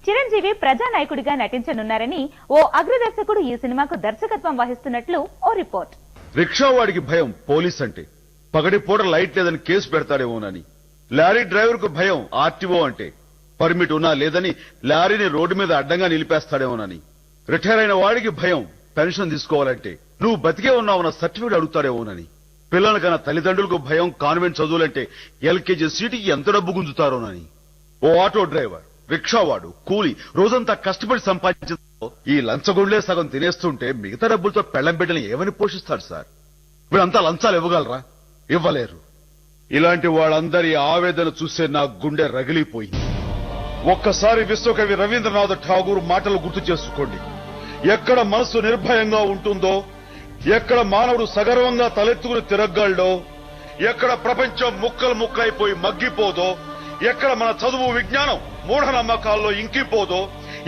చిరంజీవి ప్రజానాయకుడిగా నటించనున్నారని ఓ అగ్రదర్శకుడు ఈ సినిమాకు దర్శకత్వం వహిస్తున్నట్లు ఓ రిపోర్ట్. రిక్షావాడికి భయం పోలీస్ అంటే, పగటిపూట లైట్ లేదని కేసు పెడతాడేమోనని. లారీ డ్రైవర్ కు భయం ఆర్టీఓ అంటే, పర్మిట్ ఉన్నా లేదని లారీని రోడ్డు మీద అడ్డంగా నిలిపేస్తాడేమోనని. రిటైర్ అయిన వాడికి భయం పెన్షన్ తీసుకోవాలంటే నువ్వు బతికే ఉన్నావన్న సర్టిఫికేట్ అడుగుతాడేమోనని. పిల్లలకన్నా తల్లిదండ్రులకు భయం కాన్వెంట్ చదువులంటే ఎల్కేజీ సీటుకి ఎంత డబ్బు గుంజుతారోనని. ఓ ఆటో డ్రైవర్, రిక్షావాడు, కూలి రోజంతా కష్టపడి సంపాదించిన ఈ లంచగొండ్లే సగం తినేస్తుంటే మిగతా డబ్బులతో పెళ్లం బిడ్డని ఏమని పోషిస్తాడు సార్? వీళ్ళంతా లంచాలు ఇవ్వగలరా? ఇవ్వలేరు. ఇలాంటి వాళ్ళందరి ఆవేదన చూసే నా గుండె రగిలిపోయింది. ఒక్కసారి విశ్వకవి రవీంద్రనాథ్ ఠాగూర్ మాటలు గుర్తు చేసుకోండి. ఎక్కడ మనసు నిర్భయంగా ఉంటుందో, ఎక్కడ మానవుడు సగర్వంగా తలెత్తుకుని తిరగలడో, ఎక్కడ ప్రపంచం ముక్కలు ముక్కలైపోయి మగ్గిపోదో, ఎక్కడ మన చదువు విజ్ఞానం మూఢనమ్మకాల్లో ఇంకిపోదో,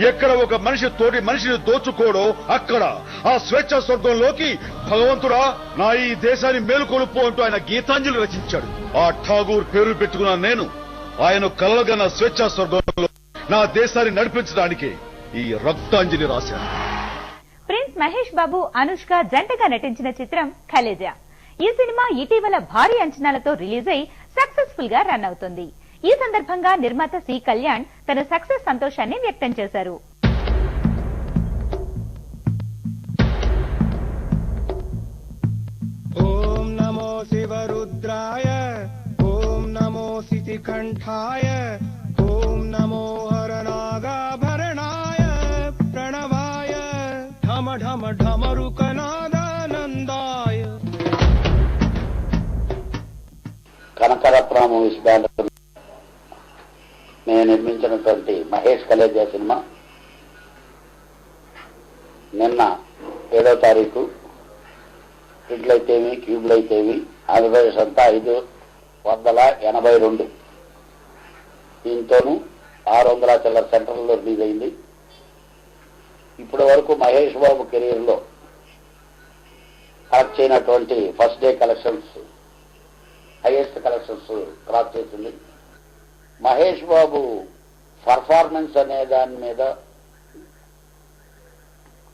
ఎక్కడ ఒక మనిషి తోటి మనిషిని దోచుకోడో అక్కడ ఆ స్వేచ్ఛ స్వర్గంలోకి భగవంతుడా నా ఈ దేశాన్ని మేలుకొలుపు అంటూ ఆయన గీతాంజలి రచించాడు. ఆ ఠాగూర్ పేరు పెట్టుకున్న నేను ఆయన కలలుగన్న స్వేచ్ఛ స్వర్గంలో నా దేశాన్ని నడిపించడానికి ఈ రక్తాంజలి రాశాను. ప్రిన్స్ మహేష్ బాబు, అనుష్క జంటగా నటించిన చిత్రం ఖలేజా. ఈ సినిమా ఇటీవల భారీ అంచనాలతో రిలీజ్ అయి సక్సెస్ఫుల్ గా రన్ అవుతుంది. ఈ సందర్భంగా నిర్మాత సి కళ్యాణ్ తన సక్సెస్ సంతోషాన్ని వ్యక్తం చేశారు. ఓం నమో శివరుద్రాయ, ఓం నమో శితికంఠాయ, ఓం నమో హరనాగాభరణాయ ప్రణవాయ ఢమ ఢమ ఢమరుకనాదానందాయ. కనకరత్న మూవీస్ బ్యానర్ నేను నిర్మించినటువంటి మహేష్ కలేజా సినిమా నిన్న 7వ తారీఖు ప్రింట్లయితేవి క్యూబ్లయితేవి ఆంధ్రప్రదేశ్ అంతా 582 దీంతోనూ 600 చిల్లర సెంటర్లలో రిలీజ్ అయింది. ఇప్పటి వరకు మహేష్ బాబు కెరీర్ లో కలెక్ట్ చేయనటువంటి first day collections highest collections cross చేసింది. మహేష్ బాబు పర్ఫార్మెన్స్ అనే దాని మీద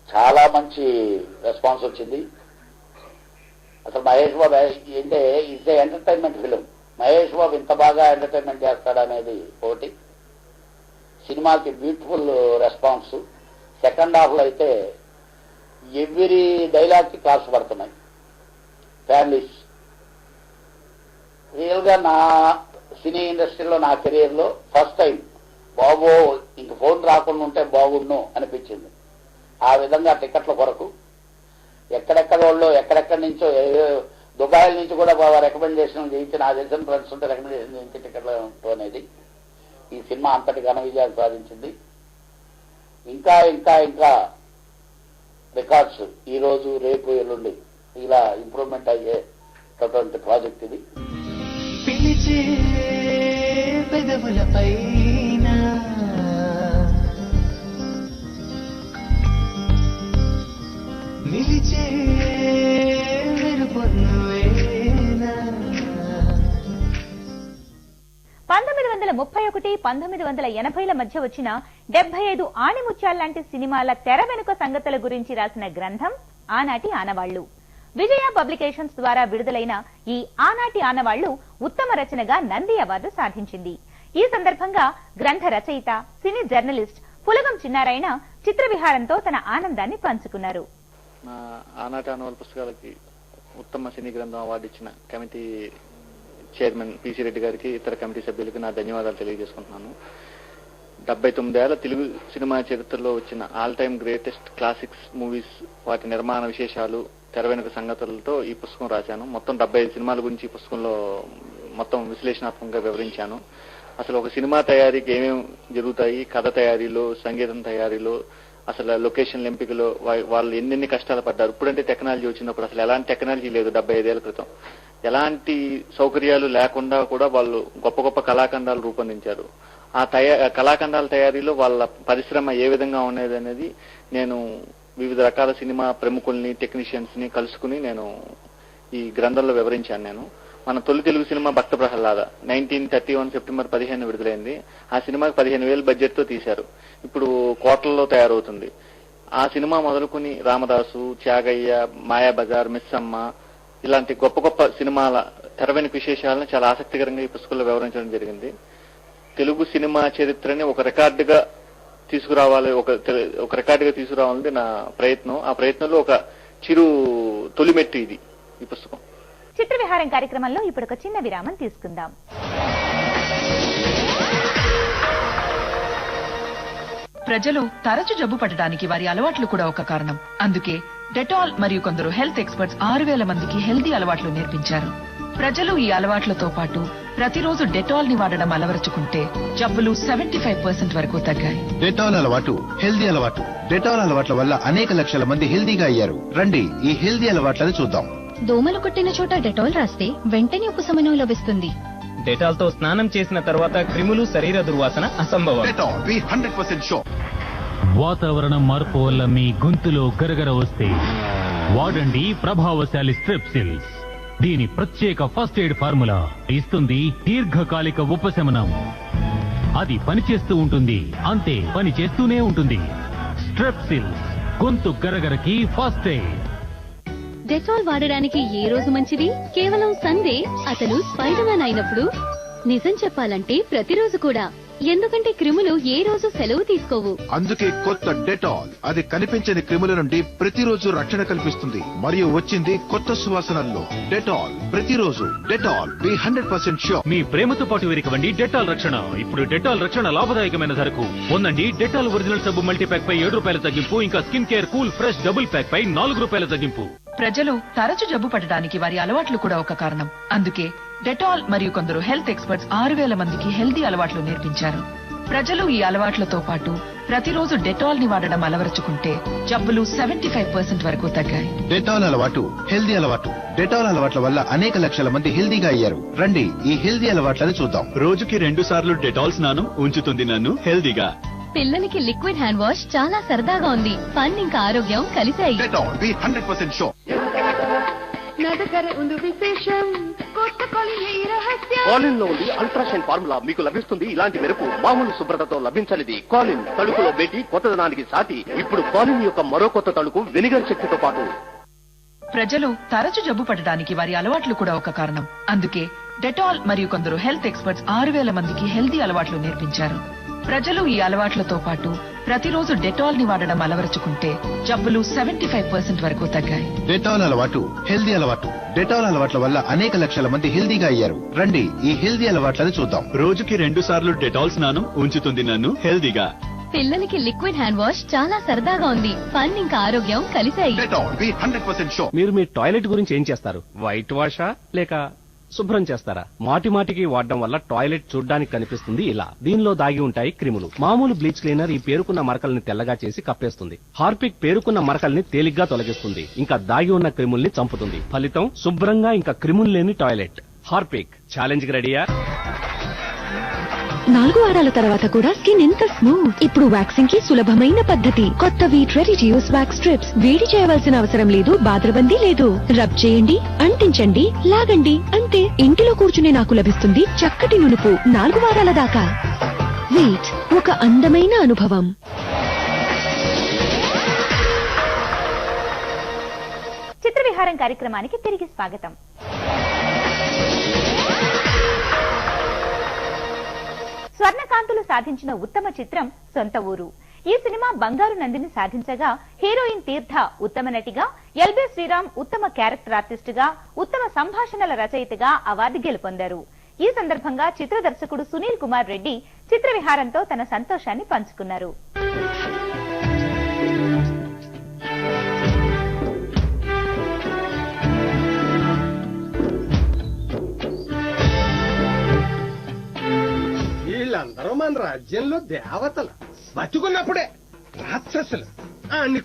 చాలా మంచి రెస్పాన్స్ వచ్చింది. అసలు మహేష్ బాబు అంటే it's a entertainment film. Mahesh Babu ఇంత బాగా ఎంటర్టైన్మెంట్ చేస్తాడనేది ఒకటి. సినిమాకి బ్యూటిఫుల్ రెస్పాన్స్. సెకండ్ హాఫ్ లో అయితే ఎవ్రీ డైలాగ్ కి క్లాస్ పడుతున్నాయి ఫ్యామిలీస్. రియల్ గా నా సినీ ఇండస్ట్రీలో నా కెరీర్ లో ఫస్ట్ టైం బాబు ఇంక ఫోన్ రాకుండా ఉంటే బాగుండు అనిపించింది. ఆ విధంగా టికెట్ల కొరకు ఎక్కడెక్కడ వాళ్ళు ఎక్కడెక్కడి నుంచో దుబాయ్ నుంచి కూడా రికమెండేషన్ చేయించి నా తెలిసిన ఫ్రెండ్స్ ఉంటే రికమెండేషన్ చేయించి టికెట్లు అనేది ఈ సినిమా అంతటి ఘన విజయాన్ని సాధించింది. ఇంకా ఇంకా ఇంకా రికార్డ్స్ ఈ రోజు రేపు ఎల్లుండి ఇలా ఇంప్రూవ్మెంట్ అయ్యేటటువంటి ప్రాజెక్ట్ ఇది. పిలిచే పెదవులపైన నిలిచే వెలుపొన్నువేనా. 1931, 1980ల మధ్య వచ్చిన 75 ఆణిముత్యాల్లాంటి సినిమాల తెర వెనుక సంగతుల గురించి రాసిన గ్రంథం ఆనాటి ఆనవాళ్లు. విజయ పబ్లికేషన్స్ ద్వారా విడుదలైన ఈ ఆనాటి ఆనవాళ్లు ఉత్తమ రచనగా నంది అవార్డు సాధించింది. ఈ సందర్భంగా గ్రంథ రచయిత, సినీ జర్నలిస్ట్ పులగం చిన్నారాయణ చిత్రవిహారంతో తన ఆనందాన్ని పంచుకున్నారు. ఆనాటి ఆనవాళ్ల పుస్తకాలకి ఉత్తమ సినీ గ్రంథం అవార్డు ఇచ్చిన కమిటీ చైర్మన్ పిసి రెడ్డి గారికి, ఇతర కమిటీ సభ్యులకి నా ధన్యవాదాలు తెలియజేసుకుంటున్నాను. 79 ఏళ్ల తెలుగు సినిమా చరిత్రలో వచ్చిన all time greatest classics movies, వాటి నిర్మాణ విశేషాలు, తెర వెనుక సంగతులతో ఈ పుస్తకం రాశాను. మొత్తం 75 సినిమాల గురించి ఈ పుస్తకంలో మొత్తం విశ్లేషణాత్మకంగా వివరించాను. అసలు ఒక సినిమా తయారీకి ఏమేమి జరుగుతాయి, కథ తయారీలో, సంగీతం తయారీలో, అసలు లొకేషన్ల ఎంపికలో వాళ్ళు ఎన్నెన్ని కష్టాలు పడ్డారు. ఇప్పుడంటే టెక్నాలజీ వచ్చినప్పుడు అసలు ఎలాంటి టెక్నాలజీ లేదు. 75 ఏళ్ల క్రితం ఎలాంటి సౌకర్యాలు లేకుండా కూడా వాళ్ళు గొప్ప గొప్ప కళాఖండాలు రూపొందించారు. ఆ కళాఖండాల తయారీలో వాళ్ళ పరిశ్రమ ఏ విధంగా ఉండేది అనేది నేను వివిధ రకాల సినిమా ప్రముఖుల్ని, టెక్నీషియన్స్ ని కలుసుకుని నేను ఈ గ్రంథంలో వివరించాను. మన తొలి తెలుగు సినిమా భక్త ప్రహ్లాద 1931 సెప్టెంబర్ 15 విడుదలైంది. ఆ సినిమాకి 15,000 బడ్జెట్ తో తీశారు. ఇప్పుడు కోట్లలో తయారవుతుంది. ఆ సినిమా మొదలుకొని రామదాసు, త్యాగయ్య, మాయాబజార్, మిస్సమ్మ ఇలాంటి గొప్ప గొప్ప సినిమాల తెర వెనుక విశేషాలను చాలా ఆసక్తికరంగా ఈ పుస్తకంలో వివరించడం జరిగింది. తెలుగు సినిమా చరిత్రని ఒక రికార్డుగా తీసుకురావాలని నా ప్రయత్నం. ఆ ప్రయత్నంలో ఒక చిరు తొలిమెట్టు ఇది ఈ పుస్తకం. చిత్ర విహారం కార్యక్రమంలో ఇప్పుడు ఒక చిన్న విరామం తీసుకుందాం. ప్రజలు తరచు జబ్బు పడడానికి వారి అలవాట్లు కూడా ఒక కారణం. అందుకే డెటాల్ మరియు కొందరు హెల్త్ ఎక్స్పర్ట్స్ 6,000 మందికి హెల్తీ అలవాట్లు నేర్పించారు. ప్రజలు ఈ అలవాట్లతో పాటు ప్రతిరోజు డెటాల్ ని వాడడం అలవరుచుకుంటే జబ్బులు 75% వరకు తగ్గాయి. డెటాల్ అలవాటు హెల్దీ అలవాటు. డెటాల్ అలవాట్ల వల్ల అనేక లక్షల మంది హెల్దీగా అయ్యారు. రండి ఈ హెల్దీ అలవాట్లను చూద్దాం. దోమలు కొట్టిన చోట డెటాల్ రాస్తే వెంటనే ఉపశమనం లభిస్తుంది. డెటాల్ తో స్నానం చేసిన తర్వాత క్రిములు, శరీర దుర్వాసన అసంభవం. Dettol 100% show. వాతావరణం మార్పు వల్ల మీ గొంతులో గరగర వస్తే వాడండి ప్రభావశాలి స్ట్రెప్సిల్స్. దీని ప్రత్యేక ఫస్ట్ ఎయిడ్ ఫార్ములా ఇస్తుంది దీర్ఘకాలిక ఉపశమనం. అది పనిచేస్తూ ఉంటుంది, అంతే పని చేస్తూనే ఉంటుంది. స్ట్రెప్సిల్స్ గొంతు గరగరకి ఫస్ట్ ఎయిడ్. డెటాల్ వాడడానికి ఏ రోజు మంచిది? కేవలం సండే అతను స్పైడర్ మ్యాన్ అయినప్పుడు. నిజం చెప్పాలంటే ప్రతిరోజు కూడా. ఎందుకంటే క్రిములు ఏ రోజు సెలవు తీసుకోవు. అందుకే కొత్త డెటాల్ అది కనిపించని క్రిముల నుండి ప్రతిరోజు రక్షణ కల్పిస్తుంది మరియు వచ్చింది కొత్త సువాసనల్లో. డెటాల్ ప్రతిరోజు. Dettol 100% sure. మీ ప్రేమతో పాటు వెరికవండి డెటాల్ రక్షణ. ఇప్పుడు డెటాల్ రక్షణ లాభదాయకమైన ధరకు పొందండి. డెటాల్ ఒరిజినల్ సబ్బు మల్టీప్యాక్ పై 7 రూపాయల తగ్గింపు, ఇంకా skin care cool fresh double pack పై 4 రూపాయల తగ్గింపు. ప్రజలు తరచు జబ్బు పడడానికి వారి అలవాట్లు కూడా ఒక కారణం. అందుకే డెటాల్ మరియు కొందరు హెల్త్ ఎక్స్పర్ట్స్ 6,000 మందికి హెల్దీ అలవాట్లు నేర్పించారు. ప్రజలు ఈ అలవాట్లతో పాటు ప్రతిరోజు డెటాల్ ని వాడడం అలవరుచుకుంటే జబ్బులు 75% వరకు తగ్గాయి. డెటాల్ అలవాటు హెల్దీ అలవాటు. డెటాల్ అలవాట్ల వల్ల అనేక లక్షల మంది హెల్దీగా అయ్యారు. రండి ఈ హెల్దీ అలవాట్లను చూద్దాం. రోజుకి 2 సార్లు డెటాల్ స్నానం ఉంచుతుంది నన్ను హెల్దీగా. పిల్లలకి లిక్విడ్ హ్యాండ్ వాష్ చాలా సరదాగా ఉంది. ఫన్ ఇంకా ఆరోగ్యం కలిసాయి. Dettol 100% show. నా దగ్గర ఉంది విశేషం, కొత్త కాలిన్ లో ఉండి అల్ట్రాసౌండ్ ఫార్ములా మీకు లభిస్తుంది. ఇలాంటి మెరుపు మామూలు శుభ్రతతో లభించనిది. కాలిన్ తలుపులో పెట్టి కొత్తదనానికి సాటి. ఇప్పుడు కాలిన్ యొక్క మరో కొత్త తలుపు వెనిగర్ శక్తితో పాటు. ప్రజలు తరచు జబ్బు పడడానికి వారి అలవాట్లు కూడా ఒక కారణం. అందుకే డెటాల్ మరియు కొందరు హెల్త్ ఎక్స్పర్ట్స్ 6,000 మందికి హెల్దీ అలవాట్లు నేర్పించారు. ప్రజలు ఈ అలవాట్లతో పాటు ప్రతిరోజు డెటాల్ ని వాడడం అలవరుచుకుంటే జబ్బులు 75% వరకు తగ్గాయి. డెటాల్ అలవాటు హెల్దీ అలవాటు. డెటాల్ అలవాట్ల వల్ల అనేక లక్షల మంది హెల్దీగా అయ్యారు. రండి ఈ హెల్దీ అలవాట్లను చూద్దాం. రోజుకి 2 సార్లు డెటాల్ స్నానం ఉంచుతుంది నన్ను హెల్దీగా. పిల్లలకి లిక్విడ్ హ్యాండ్ వాష్ చాలా సరదాగా ఉంది. ఫన్ ఇంకా ఆరోగ్యం కలిసాయి. Dettol 100% show. మీరు మీ టాయిలెట్ గురించి ఏం చేస్తారు? వైట్ వాషా లేక శుభ్రం చేస్తారా? మాటి మాటికి వాడడం వల్ల టాయిలెట్ చూడ్డానికి కనిపిస్తుంది ఇలా. దీనిలో దాగి ఉంటాయి క్రిములు. మామూలు బ్లీచ్ క్లీనర్ ఈ పేరుకున్న మరకల్ని తెల్లగా చేసి కప్పేస్తుంది. హార్పిక్ పేరుకున్న మరకల్ని తేలిగ్గా తొలగిస్తుంది, ఇంకా దాగి ఉన్న క్రిముల్ని చంపుతుంది. ఫలితం శుభ్రంగా ఇంకా క్రిములు లేని టాయిలెట్. హార్పిక్ ఛాలెంజ్ కి రెడీయా? 4 వారాల తర్వాత కూడా స్కిన్ ఎంత స్మూత్. ఇప్పుడు వ్యాక్సింగ్ కి సులభమైన పద్ధతి. కొత్త wheat ready to use wax strips. వేడి చేయవలసిన అవసరం లేదు, బాద్రబందీ లేదు. రబ్ చేయండి, అంటించండి, లాగండి, అంతే. ఇంటిలో కూర్చునే నాకు లభిస్తుంది చక్కటి నునుపు 4 వారాల దాకా. వీట్ ఒక అందమైన అనుభవం. చిత్ర విహారం కార్యక్రమానికి తిరిగి స్వాగతం. స్వర్ణకాంతులు సాధించిన ఉత్తమ చిత్రం సొంత ఊరు. ఈ సినిమా బంగారు నందిని సాధించగా హీరోయిన్ తీర్థ ఉత్తమ నటిగా, ఎల్బీ శ్రీరామ్ ఉత్తమ క్యారెక్టర్ ఆర్టిస్ట్ గా, ఉత్తమ సంభాషణల రచయితగా అవార్డు గెలుపొందారు. ఈ సందర్భంగా చిత్ర దర్శకుడు సునీల్ కుమార్ రెడ్డి చిత్ర విహారంతో తన సంతోషాన్ని పంచుకున్నారు. వీళ్ళందరూ మన రాజ్యంలో దేవతలు. బతుకున్నప్పుడే రాక్షసులు. అన్ని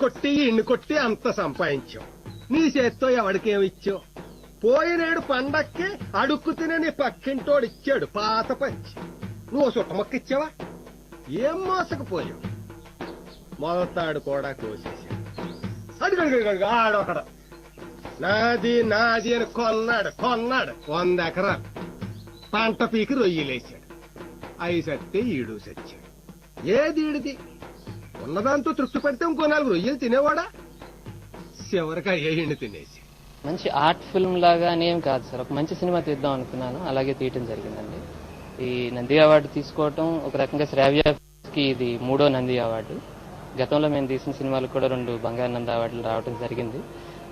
కొట్టి అంత సంపాదించావు. నీ చేత్తో ఎవడికేమిచ్చావు? పోయినేడు పండక్కి అడుక్కు తినే నీ పక్కింటోడు ఇచ్చాడు పాత పంచి. నువ్వు సుట్టమొక్క ఇచ్చావా? ఏం మోసకపోయావు. మొదతాడు కూడా కోసేసాడు. అడుగు ఆడొకడ నాది అని కొన్నాడు 100 ఎకరాలు. పంట పీకి రొయ్యలేశాడు. అయి సత్తే ఈడు సచ్చాడు. ఏది ఈడిది? ఉన్నదాంతో తృప్తి పడితే ఇంకో 4 రొయ్యలు తినేవాడా? చివరికి అయ్యిండి తినేసి. మంచి ఆర్ట్ ఫిల్మ్ లాగా అనేం కాదు సార్, ఒక మంచి సినిమా తీద్దాం అనుకున్నాను, అలాగే తీయటం జరిగిందండి. ఈ నంది అవార్డు తీసుకోవటం ఒక రకంగా శ్రావ్యకి ఇది 3వ నంది అవార్డు. గతంలో మేము తీసిన సినిమాలకు కూడా 2 బంగారు నంది అవార్డులు రావడం జరిగింది.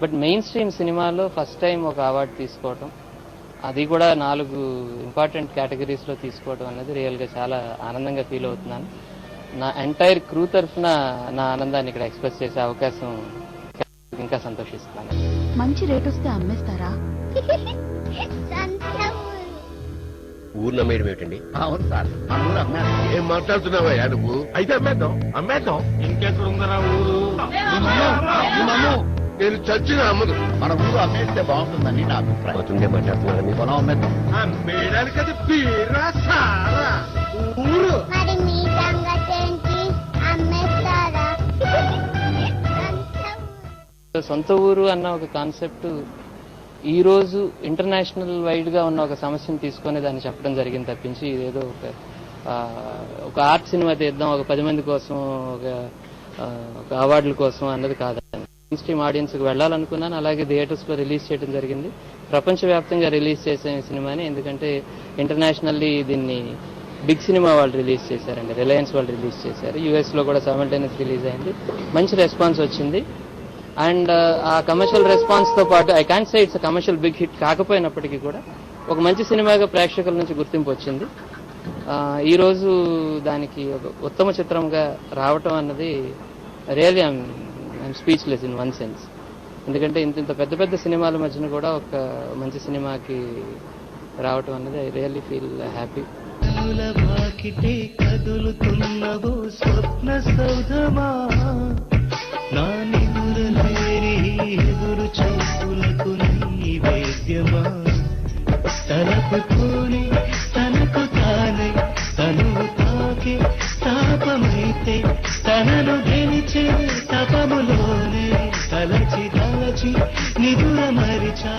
బట్ మెయిన్ స్ట్రీమ్ సినిమాలో ఫస్ట్ టైం ఒక అవార్డు తీసుకోవటం, అది కూడా 4 ఇంపార్టెంట్ కేటగిరీస్లో తీసుకోవడం అనేది రియల్గా చాలా ఆనందంగా ఫీల్ అవుతున్నాను. నా ఎంటైర్ క్రూ తరఫున నా ఆనందాన్ని ఇక్కడ ఎక్స్ప్రెస్ చేసే అవకాశం ఇంకా సంతోషిస్తున్నాను. మంచి రేట్ వస్తే అమ్మేస్తారా? ఊర్లో అమ్మేయడం ఏమిటండి? అవును సార్, మన ఊరు అమ్మేద్దాం. ఏం మాట్లాడుతున్నావా నువ్వు? అయితే అమ్మేద్దాం. ఇంకెక్కడ ఉందరా ఊరు? నేను చచ్చిన అమ్మదు. మన ఊరు అమ్మేస్తే బాగుంటుందని నా అభిప్రాయం. బతుండే మాట్లాడుతున్నారా? మీ పొలం అమ్మేద్దాం. అమ్మేయడానికి అది బీరా సారా ఊరు. సొంత ఊరు అన్న ఒక కాన్సెప్ట్ ఈ రోజు ఇంటర్నేషనల్ వైడ్ గా ఉన్న ఒక సమస్యను తీసుకొని దాన్ని చెప్పడం జరిగింది తప్పించి ఇదేదో ఒక ఆర్ట్ సినిమా తీద్దాం, ఒక 10 మంది కోసం, ఒక అవార్డుల కోసం అన్నది కాదు. మెయిన్ స్ట్రీమ్ ఆడియన్స్ కి వెళ్లాలనుకున్నాను, అలాగే థియేటర్స్ లో రిలీజ్ చేయడం జరిగింది. ప్రపంచవ్యాప్తంగా రిలీజ్ చేసే సినిమాని, ఎందుకంటే ఇంటర్నేషనల్లీ దీన్ని బిగ్ సినిమా వాళ్ళు రిలీజ్ చేశారండి, రిలయన్స్ వాళ్ళు రిలీజ్ చేశారు. యూఎస్ లో కూడా సైమల్టేనియస్ రిలీజ్ అయింది, మంచి రెస్పాన్స్ వచ్చింది. అండ్ ఆ కమర్షియల్ రెస్పాన్స్ తో పాటు I can't say it's commercial big hit కాకపోయినప్పటికీ కూడా ఒక మంచి సినిమాగా ప్రేక్షకుల నుంచి గుర్తింపు వచ్చింది. ఈ రోజు దానికి ఒక ఉత్తమ చిత్రంగా రావటం అన్నది really I'm speechless in one sense. ఎందుకంటే ఇంత పెద్ద పెద్ద సినిమాల మధ్యన కూడా ఒక మంచి సినిమాకి రావటం అన్నది ఐ రియల్లీ ఫీల్ హ్యాపీ. ఎదురు చూపులకు నైవేద్యమా, తలపుతోనే తనకు తానే తను తాకే తాపమైతే తనను గెలిచే తపములోనే తలచి తలచి నిదుర మరిచా.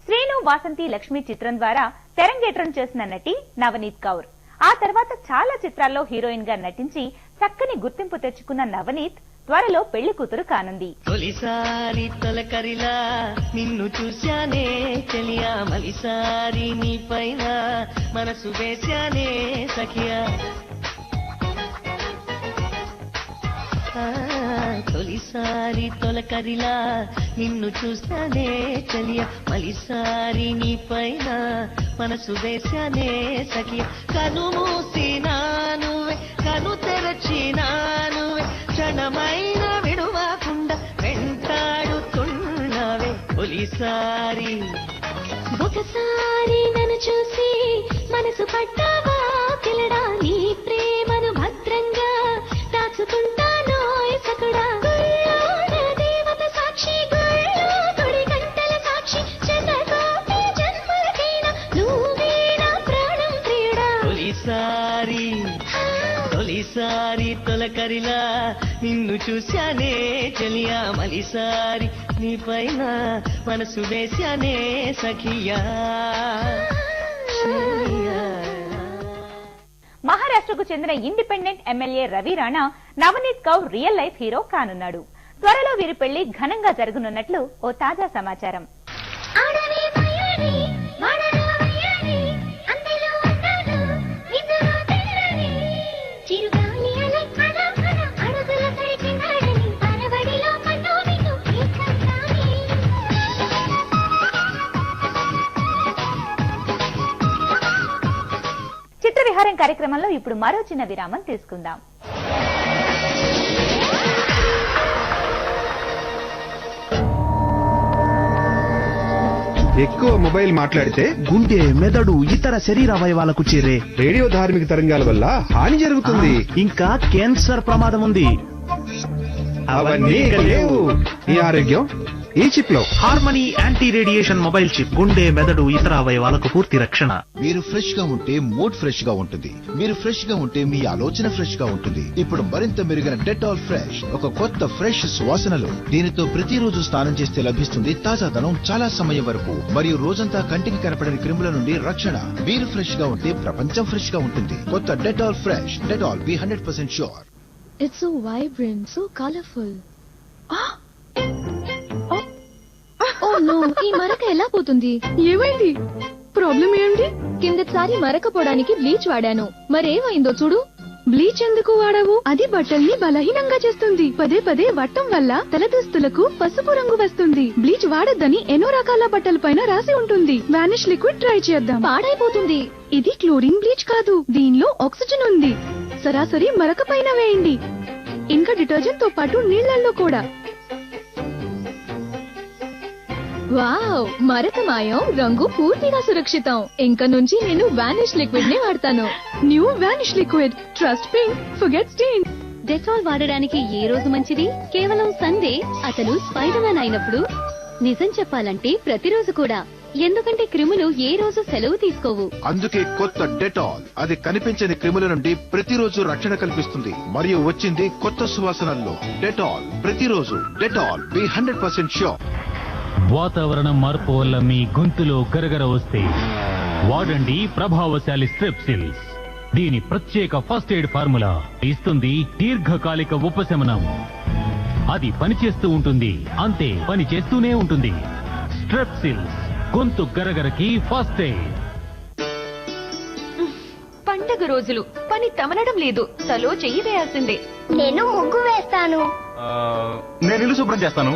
శ్రీను వాసంతి లక్ష్మి చిత్రం ద్వారా తెరంగేట్రం చేసిన నటి నవనీత్ కౌర్. ఆ తర్వాత చాలా చిత్రాల్లో హీరోయిన్ గా నటించి చక్కని గుర్తింపు తెచ్చుకున్న నవనీత్ త్వరలో పెళ్లి కూతురు కానుంది. తొలిసారి తొలకరిలా నిన్ను చూశానే చెలియా, మలిసారి నీ పైన మనసు వేశానే సఖియా. తొలిసారి తొలకరిలా నిన్ను చూస్తానే చెలియా, మలిసారి నీ పైన మనసు వేశానే సఖియా. కను మూసినాను కను తెరచినాను క్షణమైన విడువకుండా వెంటాడుతున్నవే తొలిసారి. ఒకసారి నన్ను చూసి మనసు పడ్డావా పిల్లడా, నీ ప్రేమను భద్రంగా దాచుకుంటానో సకుడా. దేవత సాక్షి గుడి గంటల సాక్షి శతకోటి జన్మలకైనా నువ్వేనా ప్రాణం ప్రియుడా. తొలిసారి తొలిసారి తొలకరిలా నిన్ను చూశానే చెలియా, మలిసారి నీ పైన మనసు వేశానే సఖియా. మహారాష్ట్రకు చెందిన independent MLA Ravi Rana Navneet Kaur real life hero కానున్నాడు. త్వరలో వీరి పెళ్లి ఘనంగా జరగనున్నట్లు ఓ తాజా సమాచారం. చిత్ర విహారం కార్యక్రమంలో ఇప్పుడు మరో చిన్న విరామం తీసుకుందాం. ఎక్కువ మొబైల్ మాట్లాడితే గుండె, మెదడు, ఇతర శరీర అవయవాలకు చేరే రేడియో ధార్మిక తరంగాల వల్ల హాని జరుగుతుంది. ఇంకా క్యాన్సర్ ప్రమాదం ఉంది. అవన్నీ లేవు. ఈ ఆరోగ్యం ఈ చిప్ లో. Harmony anti radiation mobile chip గుండె, మెదడు, ఇతర అవయవాలకు పూర్తి రక్షణ. మీరు ఫ్రెష్ గా ఉంటే మూడ్ ఫ్రెష్ గా ఉంటుంది. మీరు ఫ్రెష్ గా ఉంటే మీ ఆలోచన ఫ్రెష్ గా ఉంటుంది. ఇప్పుడు మరింత మెరుగైన డెటాల్ ఫ్రెష్, ఒక కొత్త ఫ్రెష్ సువాసనలో. దీనితో ప్రతిరోజు స్నానం చేస్తే లభిస్తుంది తాజాదనం చాలా సమయం వరకు, మరియు రోజంతా కంటికి కనపడని క్రిముల నుండి రక్షణ. మీరు ఫ్రెష్ గా ఉంటే ప్రపంచం ఫ్రెష్ గా ఉంటుంది. కొత్త Dettol fresh. Dettol be 100% sure. It's so vibrant, so colorful. Oh no, ఈ మరక ఎలా పోతుంది? ఏమైంది? ప్రాబ్లం ఏంటి? కిందసారి మరక పోవడానికి బ్లీచ్ వాడాను, మరేమైందో చూడు. బ్లీచ్ ఎందుకు వాడావు? అది బట్టల్ని బలహీనంగా చేస్తుంది. పదే పదే వట్టం వల్ల తలదుస్తులకు పసుపు రంగు వస్తుంది. బ్లీచ్ వాడొద్దని ఎన్నో రకాల బట్టల పైన రాసి ఉంటుంది. వానిష్ లిక్విడ్ ట్రై చేద్దాం. పాడైపోతుంది. ఇది క్లోరిన్ బ్లీచ్ కాదు, దీనిలో ఆక్సిజన్ ఉంది. సరాసరి మరక పైన వేయండి, ఇంకా డిటర్జెంట్ తో పాటు నీళ్లలో కూడా. వావ్, మరక మాయం, రంగు పూర్తిగా సురక్షితం. ఇంకా నుంచి నేను వానిష్ లిక్విడ్ నే వాడతాను. New Vanish liquid, trust pink, forget stain. Dettol వాడడానికి ఏ రోజు మంచిది? కేవలం సండే. అతను స్పైడర్ మ్యాన్ అయినప్పుడు. నిజం చెప్పాలంటే ప్రతిరోజు కూడా, ఎందుకంటే క్రిములు ఏ రోజు సెలవు తీసుకోవు. అందుకే కొత్త డెటాల్, అది కనిపించని క్రిముల నుండి ప్రతిరోజు రక్షణ కల్పిస్తుంది మరియు వచ్చింది కొత్త సువాసనల్లో. డెటాల్ ప్రతిరోజు. Dettol be 100% sure. వాతావరణం మార్పు వల్ల మీ గొంతులో గరగర వస్తే వాడండి ప్రభావశాలి స్ట్రెప్సిల్స్. దీని ప్రత్యేక ఫస్ట్ ఎయిడ్ ఫార్ములా ఇస్తుంది దీర్ఘకాలిక ఉపశమనం. అది పనిచేస్తూ ఉంటుంది, అంతే పని చేస్తూనే ఉంటుంది. స్ట్రెప్సిల్స్, గొంతు గరగరకి ఫస్ట్ ఎయిడ్. పండగ రోజులు పని తమలడం లేదు, తలో చెయ్యి వేయాల్సిందే. నేను ముగ్గు వేస్తాను. నేను ఇల్లు శుభ్రం చేస్తాను.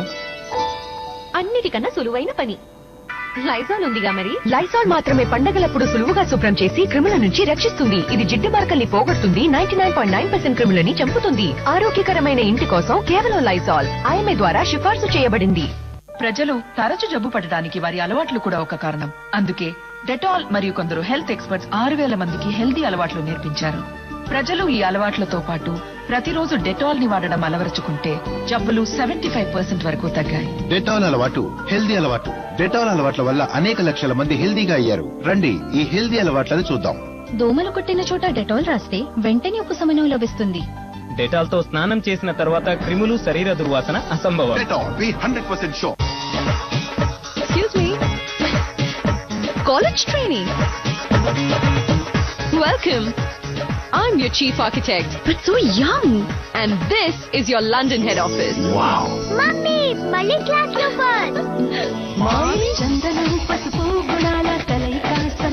అన్నిటికన్నా సులువైన పని లైజాల్ ఉందిగా మరి. లైజాల్ మాత్రమే పండగలప్పుడు సులువుగా శుభ్రం చేసి క్రిముల నుంచి రక్షిస్తుంది. ఇది జిడ్డు మార్కల్ని పోగొడుతుంది, 99.9% క్రిములని చంపుతుంది. ఆరోగ్యకరమైన ఇంటి కోసం కేవలం లైజాల్ ఐఎంఏ ద్వారా సిఫార్సు చేయబడింది. ప్రజలు తరచు జబ్బు పడడానికి వారి అలవాట్లు కూడా ఒక కారణం. అందుకే డెటాల్ మరియు కొందరు హెల్త్ ఎక్స్పర్ట్స్ 6,000 మందికి హెల్దీ అలవాట్లు నేర్పించారు. ప్రజలు ఈ అలవాట్లతో పాటు ప్రతిరోజు డెటాల్ ని వాడడం అలవరుచుకుంటే జబ్బులు 75% వరకు తగ్గాయి. డెటాల్ అలవాటు హెల్దీ అలవాటు. డెటాల్ అలవాట్ల వల్ల అనేక లక్షల మంది హెల్దీగా అయ్యారు. రండి ఈ హెల్దీ అలవాట్లను చూద్దాం. దోమలు కొట్టిన చోట డెటాల్ రాస్తే వెంటనే ఉపశమనం లభిస్తుంది. డెటాల్ తో స్నానం చేసిన తర్వాత క్రిములు, శరీర దుర్వాసన అసంభవం. Dettol be 100% sure. Excuse me. College training. Welcome. I'm your chief architect. But so young. And this is your London head office. Wow. Mummy, మళ్ళీ క్లాస్ లో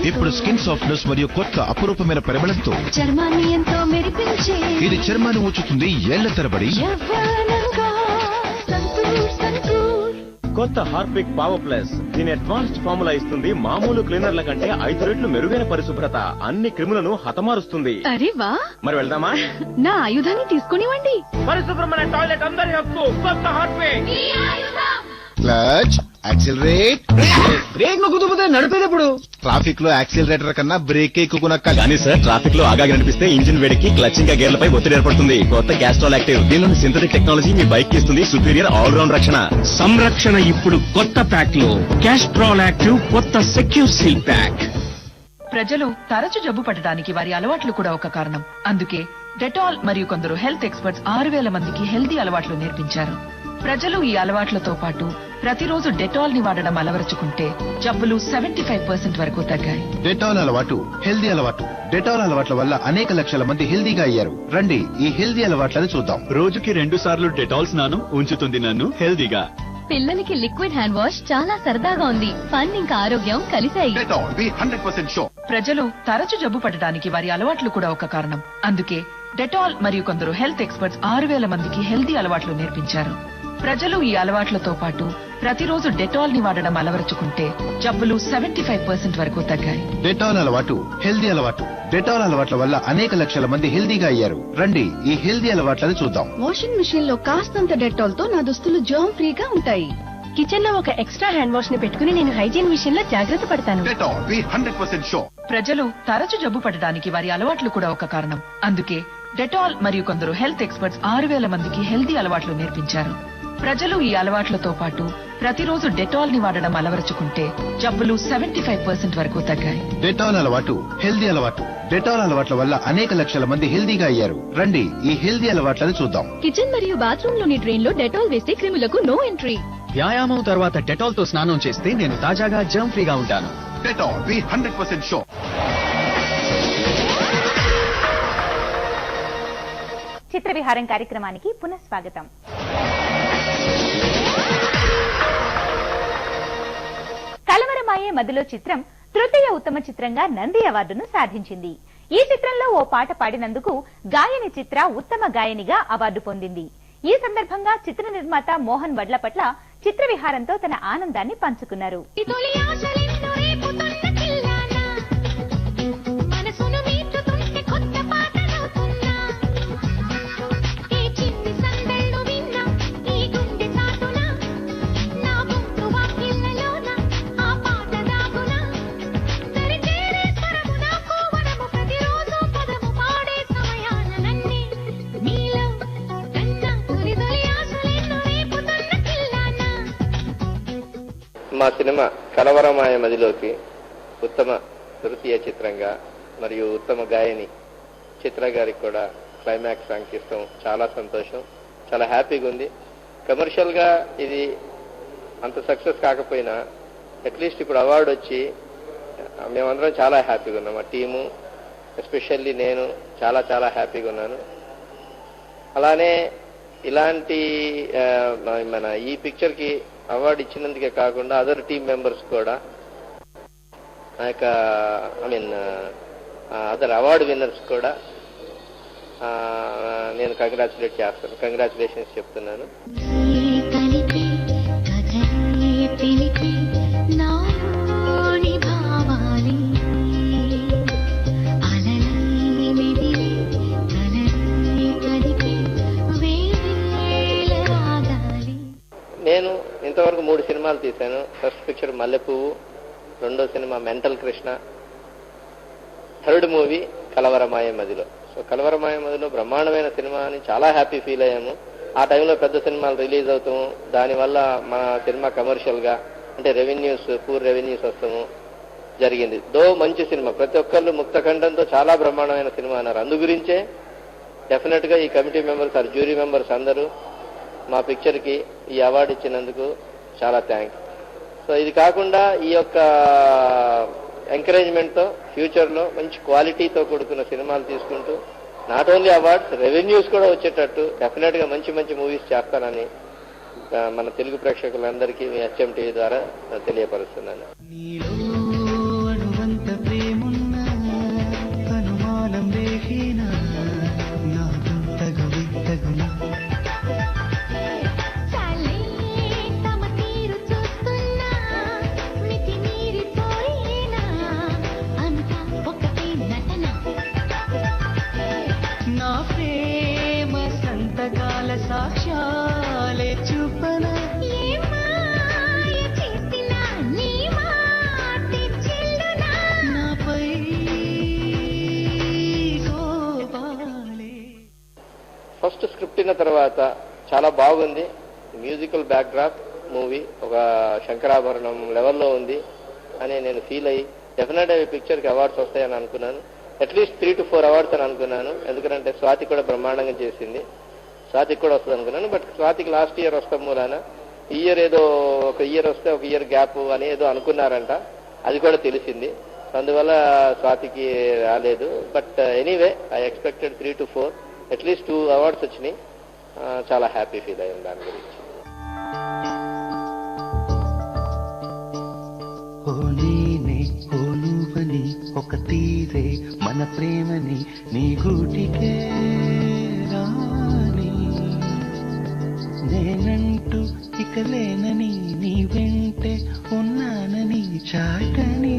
ఇప్పుడు స్కిన్ సాఫ్ట్నెస్ మరియు కొత్త అపురూపమైన పరిమళంతో చర్మాన్ని ఎంతో మెరిపించే ఇది చర్మాన్ని ఉంచుతుంది ఏళ్ల తరబడి. యవ్వనంగా సంతూర్ సంతూర్. కొత్త హార్పిక్ పవర్ ప్లస్, దీని అడ్వాన్స్డ్ ఫార్ములా ఇస్తుంది మామూలు క్లీనర్ల కంటే 5 రెట్లు మెరుగైన పరిశుభ్రత. అన్ని క్రిములను హతమారుస్తుంది. అరే వా, మరి వెళ్దామా? నా ఆయుధాన్ని తీసుకునివ్వండి. పరిశుభ్రమైన టాయిలెట్ అందరి హక్కు. కొత్త హార్పిక్. Clutch, accelerate. బ్రేక్ నొక్కుతుంటే నడిపేటప్పుడు ట్రాఫిక్ లో యాక్సిలరేటర్ కన్నా బ్రేక్ ఎక్కువ. కానీ సార్, ట్రాఫిక్ లో ఆగాగి అనిపిస్తే ఇంజిన్ వేడికి క్లచ్ ఇంకా గేర్లపై ఒత్తిడి ఏర్పడుతుంది. కొత్త గ్యాస్ట్రాల్ యాక్టివ్, దీనిలోని సింథటిక్ టెక్నాలజీ మీ బైక్ కి ఇస్తుంది సుపీరియర్ ఆల్రౌండ్ రక్షణ. సంరక్షణ ఇప్పుడు కొత్త ప్యాక్ లో క్యాస్ట్రాల్ యాక్టివ్ కొత్త సెక్యూర్ సీల్ ప్యాక్. ప్రజలు తరచు జబ్బు పడడానికి వారి అలవాట్లు కూడా ఒక కారణం. అందుకే డెటాల్ మరియు కొందరు హెల్త్ ఎక్స్పర్ట్స్ 6,000 మందికి హెల్దీ అలవాట్లు నేర్పించారు. ప్రజలు ఈ అలవాట్లతో పాటు ప్రతిరోజు డెటాల్ ని వాడడం అలవరుచుకుంటే జబ్బులు 75% వరకు తగ్గాయి. డెటాల్ అలవాటు హెల్దీ అలవాటు. డెటాల్ అలవాట్ల వల్ల అనేక లక్షల మంది హెల్దీగా అయ్యారు. రండి ఈ హెల్దీ అలవాట్లను చూద్దాం. రోజుకి 2 సార్లు డెటాల్ స్నానం ఉంచుతుంది నన్ను హెల్దీగా. పిల్లలకి లిక్విడ్ హ్యాండ్ వాష్ చాలా సరదాగా ఉంది. ఫన్ ఇంకా ఆరోగ్యం కలిశాయి. Dettol be 100% sure. ప్రజలు తరచు జబ్బు పడడానికి వారి అలవాట్లు కూడా ఒక కారణం. అందుకే డెటాల్ మరియు కొందరు హెల్త్ ఎక్స్పర్ట్స్ 6,000 మందికి హెల్దీ అలవాట్లు నేర్పించారు. ప్రజలు ఈ అలవాట్లతో పాటు ప్రతిరోజు డెటాల్ ని వాడడం అలవరుచుకుంటే జబ్బులు 75% వరకు తగ్గాయి. డెటాల్ అలవాటు హెల్దీ అలవాటు. డెటాల్ అలవాట్ల వల్ల అనేక లక్షల మంది హెల్దీగా అయ్యారు. రండి ఈ హెల్దీ అలవాట్లను చూద్దాం. వాషింగ్ మిషన్ లో కాస్తంత డెటాల్ తో నా దుస్తులు జర్మ్ ఫ్రీగా ఉంటాయి. కిచెన్ లో ఒక ఎక్స్ట్రా హ్యాండ్ వాష్ ని పెట్టుకుని నేను హైజీన్ విషయంలో జాగ్రత్త పడతాను. Dettol be 100% sure. ప్రజలు తరచు జబ్బు పడడానికి వారి అలవాట్లు కూడా ఒక కారణం. అందుకే డెటాల్ మరియు కొందరు హెల్త్ ఎక్స్పర్ట్స్ 6,000 మందికి హెల్దీ అలవాట్లు నేర్పించారు. ప్రజలు ఈ అలవాట్లతో పాటు ప్రతిరోజు డెటాల్ ని వాడడం అలవరుచుకుంటే జబ్బులు 75% వరకు తగ్గాయి. డెటాల్ అలవాటు హెల్దీ అలవాటు. డెటాల్ అలవాట్ల వల్ల అనేక లక్షల మంది హెల్దీగా అయ్యారు. రండి ఈ హెల్దీ అలవాట్లను చూద్దాం. కిచెన్ మరియు బాత్రూమ్ లోని డ్రైన్ లో డెటాల్ వేస్తే క్రిములకు నో ఎంట్రీ. వ్యాయామం తర్వాత డెటాల్ తో స్నానం చేస్తే నేను తాజాగా జర్మ్ ఫ్రీగా ఉంటాను. Dettol be 100% sure. చిత్ర విహారం కార్యక్రమానికి పునఃస్వాగతం. కలవరమాయే మదిలో చిత్రం తృతీయ ఉత్తమ చిత్రంగా నంది అవార్డును సాధించింది. ఈ చిత్రంలో ఓ పాట పాడినందుకు గాయని చిత్ర ఉత్తమ గాయనిగా అవార్డు పొందింది. ఈ సందర్భంగా చిత్ర నిర్మాత మోహన్ వడ్ల పట్ల చిత్ర విహారంతో తన ఆనందాన్ని పంచుకున్నారు. మా సినిమా కలవరమాయ మదిలోకి ఉత్తమ తృతీయ చిత్రంగా మరియు ఉత్తమ గాయని చిత్ర గారికి కూడా క్లైమాక్స్ ర్యాంక్ ఇస్తాం. చాలా సంతోషం, చాలా హ్యాపీగా ఉంది. కమర్షియల్ గా ఇది అంత సక్సెస్ కాకపోయినా అట్లీస్ట్ ఇప్పుడు అవార్డు వచ్చి మేమందరం చాలా హ్యాపీగా ఉన్నాం. మా టీము ఎస్పెషల్లీ నేను చాలా చాలా హ్యాపీగా ఉన్నాను. అలానే ఇలాంటి మన ఈ పిక్చర్ కి అవార్డు ఇచ్చినందుకే కాకుండా అదర్ టీమ్ మెంబర్స్ కూడా అదర్ అవార్డు విన్నర్స్ కూడా నేను కంగ్రాచులేషన్స్ చెప్తున్నాను. నేను ఇంతవరకు 3 సినిమాలు తీశాను. ఫస్ట్ పిక్చర్ మల్లెపువ్వు, రెండో సినిమా mental Krishna, third movie Kalavaramaya Madilo. So కలవరమాయ మదిలో బ్రహ్మాండమైన సినిమా అని చాలా హ్యాపీ ఫీల్ అయ్యాము. ఆ టైంలో పెద్ద సినిమాలు రిలీజ్ అవుతాము, దానివల్ల మన సినిమా కమర్షియల్ గా అంటే పూర్ రెవెన్యూస్ వస్తాము జరిగింది. మంచి సినిమా, ప్రతి ఒక్కళ్ళు ముక్తఖండంతో చాలా బ్రహ్మాండమైన సినిమా అన్నారు. అందు గురించే డెఫినెట్ గా ఈ కమిటీ మెంబర్స్ జ్యూరీ మెంబర్స్ అందరూ మా పిక్చర్ కి ఈ అవార్డు ఇచ్చినందుకు చాలా థ్యాంక్స్. సో ఇది కాకుండా ఈ యొక్క ఎంకరేజ్మెంట్ తో ఫ్యూచర్ లో మంచి క్వాలిటీతో కూడుకున్న సినిమాలు తీసుకుంటూ నాట్ ఓన్లీ అవార్డ్స్ రెవెన్యూస్ కూడా వచ్చేటట్టు డెఫినెట్ గా మంచి మంచి మూవీస్ చేస్తానని మన తెలుగు ప్రేక్షకులందరికీ మీ HMTV ద్వారా తెలియపరుస్తున్నాను. సాక్ష్యాలే చూపన ఫస్ట్ స్క్రిప్ట్ అయిన తర్వాత చాలా బాగుంది. మ్యూజికల్ బ్యాక్ డ్రాప్ మూవీ ఒక శంకరాభరణం లెవెల్లో ఉంది అని నేను ఫీల్ అయ్యి డెఫినెట్ ఈ పిక్చర్ కి అవార్డ్స్ వస్తాయని అనుకున్నాను. అట్లీస్ట్ 3 to 4 అవార్డ్స్ అని అనుకున్నాను. ఎందుకంటే స్వాతి కూడా బ్రహ్మాండంగా చేసింది, స్వాతికి కూడా వస్తుంది అనుకున్నాను. బట్ స్వాతికి లాస్ట్ ఇయర్ వస్తాం మూలాన ఈ ఇయర్ ఏదో ఒక ఇయర్ వస్తే ఒక ఇయర్ గ్యాప్ అని ఏదో అనుకున్నారంట, అది కూడా తెలిసింది. అందువల్ల స్వాతికి రాలేదు. But anyway I expected 3 to 4 at least 2 awards వచ్చినాయి. చాలా హ్యాపీ ఫీల్ అయ్యింది దాని గురించి. ఒక తీరే మన ప్రేమని నీ గూటికే రాని నేనంటూ ఇక లేనని నీ వెంటే ఉన్నానని చాటని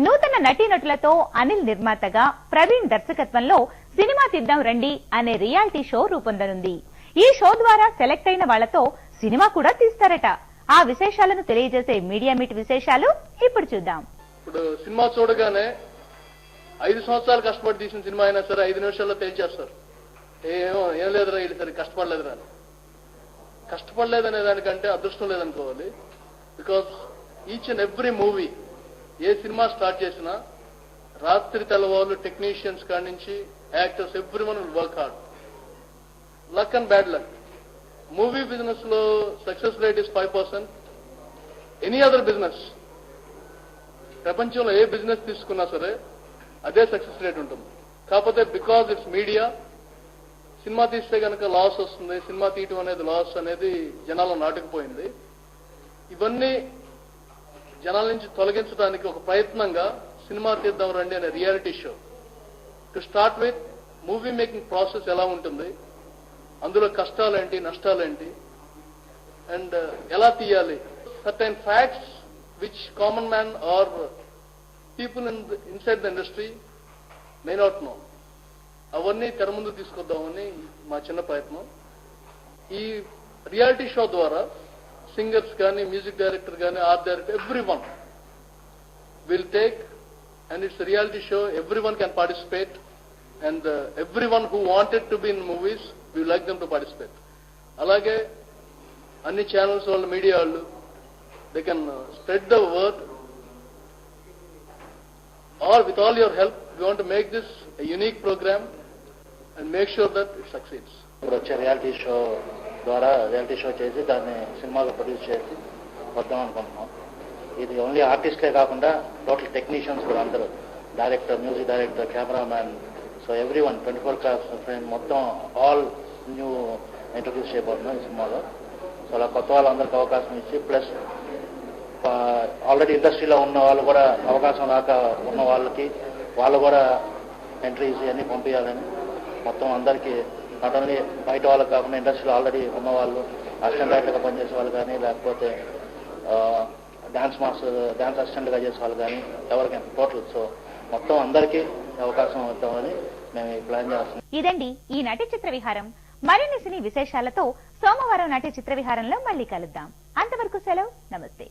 నూతన నటీనటులతో అనిల్ నిర్మాతగా ప్రవీణ్ దర్శకత్వంలో సినిమా తీద్దాం రండి అనే రియాలిటీ షో రూపొందనుంది. ఈ షో ద్వారా సెలెక్ట్ అయిన వాళ్లతో సినిమా కూడా తీస్తారట. ఆ విశేషాలను తెలియజేసే మీడియా మీట్ విశేషాలు ఇప్పుడు చూద్దాం. ఇప్పుడు సినిమా చూడగానే 5 సంవత్సరాలు కష్టపడి తీసిన సినిమా అయినా సరే 5 నిమిషాల్లో తేల్చేస్తారు. ఏం లేదురా వీళ్ళు సరే కష్టపడలేదురా. కష్టపడలేదనే దానికంటే అదృష్టం లేదనుకోవాలి. Because each and every movie ఏ సినిమా స్టార్ట్ చేసినా రాత్రి తెల్లవాళ్ళు టెక్నీషియన్స్ కాడి నుంచి actors every one will work hard. Luck and bad luck. Movie business లో success rate is 5%. Any other business, ప్రపంచంలో ఏ బిజినెస్ తీసుకున్నా సరే అదే సక్సెస్ రేట్ ఉంటుంది. కాకపోతే బికాజ్ ఇట్స్ మీడియా, సినిమా తీస్తే కనుక లాస్ వస్తుంది, సినిమా తీయటం అనేది లాస్ అనేది జనాల్లో నాటుకుపోయింది. ఇవన్నీ జనాల నుంచి తొలగించడానికి ఒక ప్రయత్నంగా సినిమా తీద్దాం రండి అనే reality show. To start with, movie making process ఎలా ఉంటుంది, అందులో కష్టాలేంటి నష్టాలేంటి, అండ్ ఎలా తీయాలి, certain facts which common man or people inside the industry may not know, అవన్నీ తెర ముందు తీసుకొద్దామని మా చిన్న ప్రయత్నం. ఈ రియాలిటీ షో ద్వారా సింగర్స్ కానీ, మ్యూజిక్ డైరెక్టర్ కానీ, art director, everyone will take, and it's reality show, everyone can participate, and everyone who wanted to be in movies we like them to participate. అలాగే అన్ని ఛానల్స్ వాళ్ళు, media వాళ్ళు, they can spread the word, or with all your help, we want to make this a unique program and make sure that it succeeds. ఇప్పుడు వచ్చే reality show ద్వారా reality show చేసి దాన్ని సినిమాగా ప్రొడ్యూస్ చేసి వద్దాం అనుకుంటున్నాం. ఇది ఓన్లీ ఆర్టిస్ట్లే కాకుండా టోటల్ టెక్నీషియన్స్ కూడా అందరూ, director, music director, cameraman, so everyone 24 class friend మొత్తం ఆల్ న్యూ ఇంట్రడ్యూస్ చేయబోతున్నాం ఈ సినిమాలో. సో అలా కొత్త వాళ్ళందరికీ అవకాశం ఇచ్చి, ప్లస్ ఆల్రెడీ ఇండస్ట్రీలో ఉన్న వాళ్ళు కూడా అవకాశం రాక ఉన్న వాళ్ళకి వాళ్ళు కూడా ఎంట్రీస్ అన్ని పంపించాలని మొత్తం అందరికీ, నాట్ ఓన్లీ బయట వాళ్ళకి కాకుండా ఇండస్ట్రీలో ఆల్రెడీ ఉన్న వాళ్ళు, అసిస్టెంట్ డైరెక్టర్గా పనిచేసే వాళ్ళు కానీ, లేకపోతే డాన్స్ మాస్టర్, డాన్స్ అసిస్టెంట్గా చేసే వాళ్ళు కానీ, ఎవరికైనా టోటల్. సో మొత్తం అందరికీ అవకాశం ఇద్దామని మేము ప్లాన్ చేస్తున్నాం. ఇదండి ఈ నటి చిత్ర విహారం. మరిన్ని సినీ విశేషాలతో సోమవారం నటి చిత్ర విహారంలో మళ్ళీ కలుద్దాం. అంతవరకు సెలవు, నమస్తే.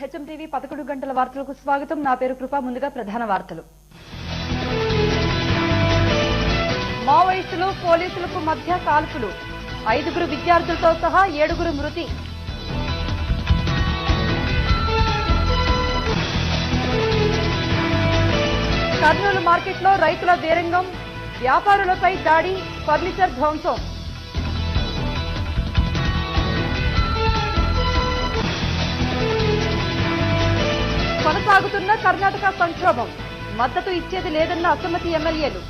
హెచ్ఎం టీవీ 11 గంటల వార్తలకు స్వాగతం. నా పేరు కృప. ముందుగా ప్రధాన వార్తలు. మావోయిస్టులు పోలీసులకు మధ్య కాల్పులు, 5 విద్యార్థులతో సహా 7 మృతి. కర్నూలు మార్కెట్లో రైతుల బేరంగం, వ్యాపారులపై దాడి, ఫర్నిచర్ ధ్వంసం. కొనసాగుతున్న కర్ణాటక సంక్షోభం, మద్దతు ఇచ్చేది లేదన్న అసమ్మతి ఎమ్మెల్యేలు.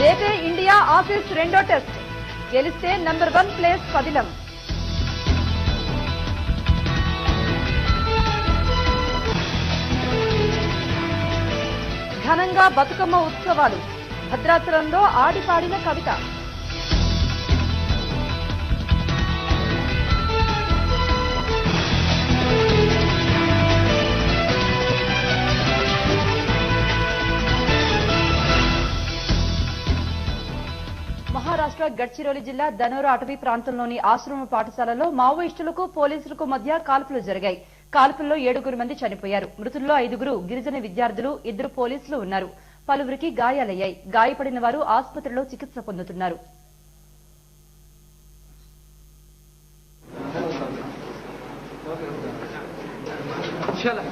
రేపే ఇండియా ఆసీస్ 2వ టెస్ట్, గెలిస్తే నంబర్ 1 ప్లేస్ పదిలం. ఘనంగా బతుకమ్మ ఉత్సవాలు, భద్రాచలంలో ఆడిపాడిన కవిత. మహారాష్ట్ర గడ్చిరోలి జిల్లా ధనోరా అటవీ ప్రాంతంలోని ఆశ్రమ పాఠశాలలో మావోయిస్టులకు పోలీసులకు మధ్య కాల్పులు జరిగాయి. కాల్పుల్లో 7 మంది చనిపోయారు. మృతుల్లో 5 గిరిజన విద్యార్థులు, 2 పోలీసులు ఉన్నారు. పలువురికి గాయాలయ్యాయి. గాయపడిన వారు ఆసుపత్రిలో చికిత్స పొందుతున్నారు. चला